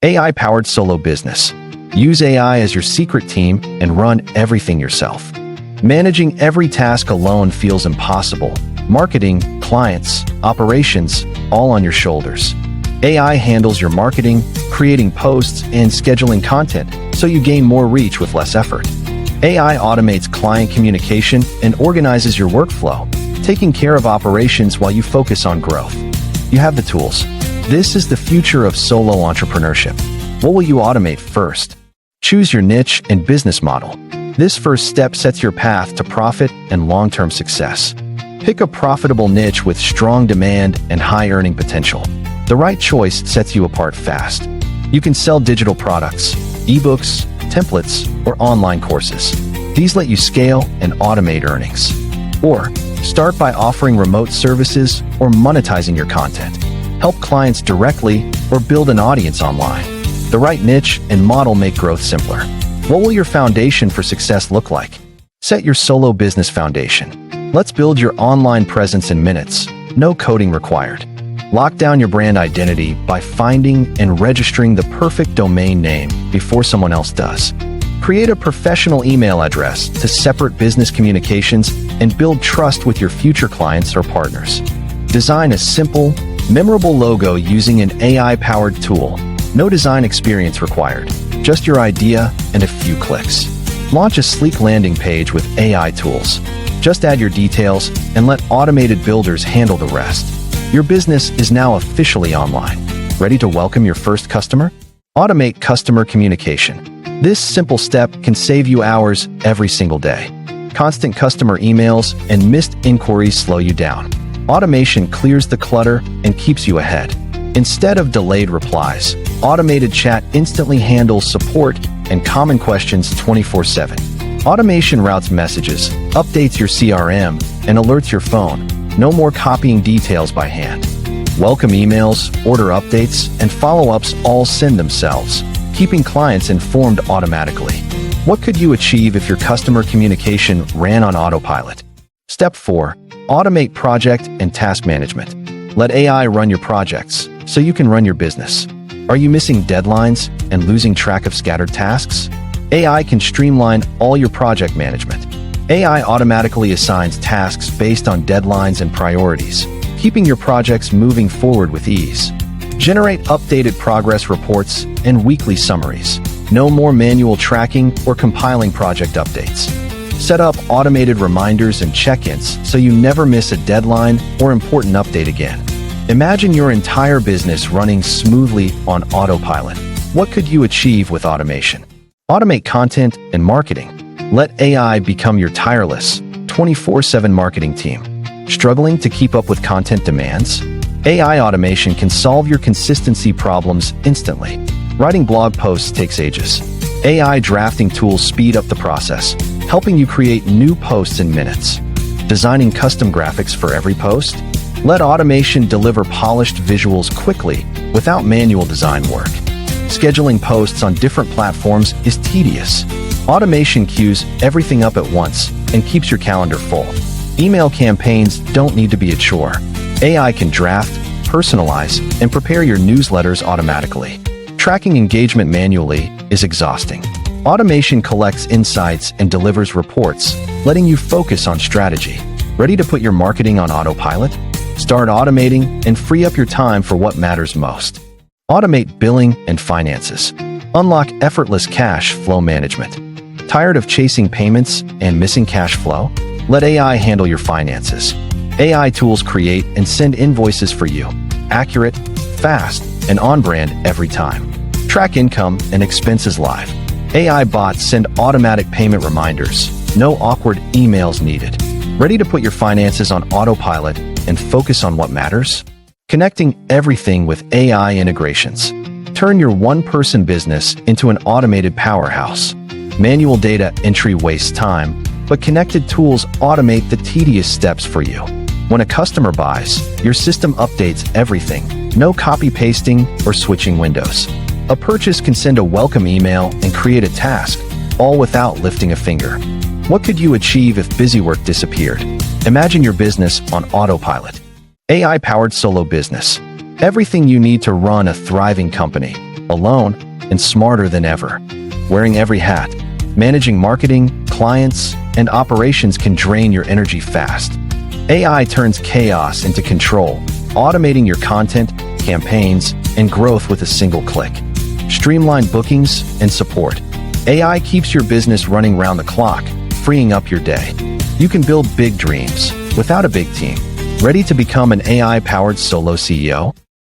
AI-powered solo business. Use AI as your secret team and run everything yourself. Managing every task alone feels impossible. Marketing, clients, operations, all on your shoulders. AI handles your marketing, creating posts, and scheduling content, so you gain more reach with less effort. AI automates client communication and organizes your workflow, taking care of operations while you focus on growth. You have the tools. This is the future of solo entrepreneurship. What will you automate first? Choose your niche and business model. This first step sets your path to profit and long-term success. Pick a profitable niche with strong demand and high earning potential. The right choice sets you apart fast. You can sell digital products, ebooks, templates, or online courses. These let you scale and automate earnings. Or start by offering remote services or monetizing your content. Help clients directly or build an audience online. The right niche and model make growth simpler. What will your foundation for success look like? Set your solo business foundation. Let's build your online presence in minutes. No coding required. Lock down your brand identity by finding and registering the perfect domain name before someone else does. Create a professional email address to separate business communications and build trust with your future clients or partners. Design a simple, memorable logo using an AI-powered tool. No design experience required, just your idea and a few clicks. Launch a sleek landing page with AI tools. Just add your details and let automated builders handle the rest. Your business is now officially online. Ready to welcome your first customer? Automate customer communication. This simple step can save you hours every single day. Constant customer emails and missed inquiries slow you down. Automation clears the clutter and keeps you ahead. Instead of delayed replies, automated chat instantly handles support and common questions 24/7. Automation routes messages, updates your CRM, and alerts your phone. No more copying details by hand. Welcome emails, order updates, and follow-ups all send themselves, keeping clients informed automatically. What could you achieve if your customer communication ran on autopilot? Step 4. Automate project and task management. Let AI run your projects so you can run your business. Are you missing deadlines and losing track of scattered tasks? AI can streamline all your project management. AI automatically assigns tasks based on deadlines and priorities, keeping your projects moving forward with ease. Generate updated progress reports and weekly summaries. No more manual tracking or compiling project updates. Set up automated reminders and check-ins so you never miss a deadline or important update again. Imagine your entire business running smoothly on autopilot. What could you achieve with automation? Automate content and marketing. Let AI become your tireless, 24/7 marketing team. Struggling to keep up with content demands? AI automation can solve your consistency problems instantly. Writing blog posts takes ages. AI drafting tools speed up the process, helping you create new posts in minutes. Designing custom graphics for every post? Let automation deliver polished visuals quickly without manual design work. Scheduling posts on different platforms is tedious. Automation queues everything up at once and keeps your calendar full. Email campaigns don't need to be a chore. AI can draft, personalize, and prepare your newsletters automatically. Tracking engagement manually is exhausting. Automation collects insights and delivers reports, letting you focus on strategy. Ready to put your marketing on autopilot? Start automating and free up your time for what matters most. Automate billing and finances. Unlock effortless cash flow management. Tired of chasing payments and missing cash flow? Let AI handle your finances. AI tools create and send invoices for you. Accurate, fast, and on-brand every time. Track income and expenses live. AI bots send automatic payment reminders. No awkward emails needed. Ready to put your finances on autopilot and focus on what matters? Connecting everything with AI integrations. Turn your one-person business into an automated powerhouse. Manual data entry wastes time, but connected tools automate the tedious steps for you. When a customer buys, your system updates everything. No copy-pasting or switching windows. A purchase can send a welcome email and create a task, all without lifting a finger. What could you achieve if busy work disappeared? Imagine your business on autopilot. AI-powered solo business. Everything you need to run a thriving company, alone, and smarter than ever. Wearing every hat, managing marketing, clients, and operations can drain your energy fast. AI turns chaos into control, automating your content, campaigns, and growth with a single click. Streamline bookings and support. AI keeps your business running round the clock, freeing up your day. You can build big dreams without a big team. Ready to become an AI-powered solo CEO?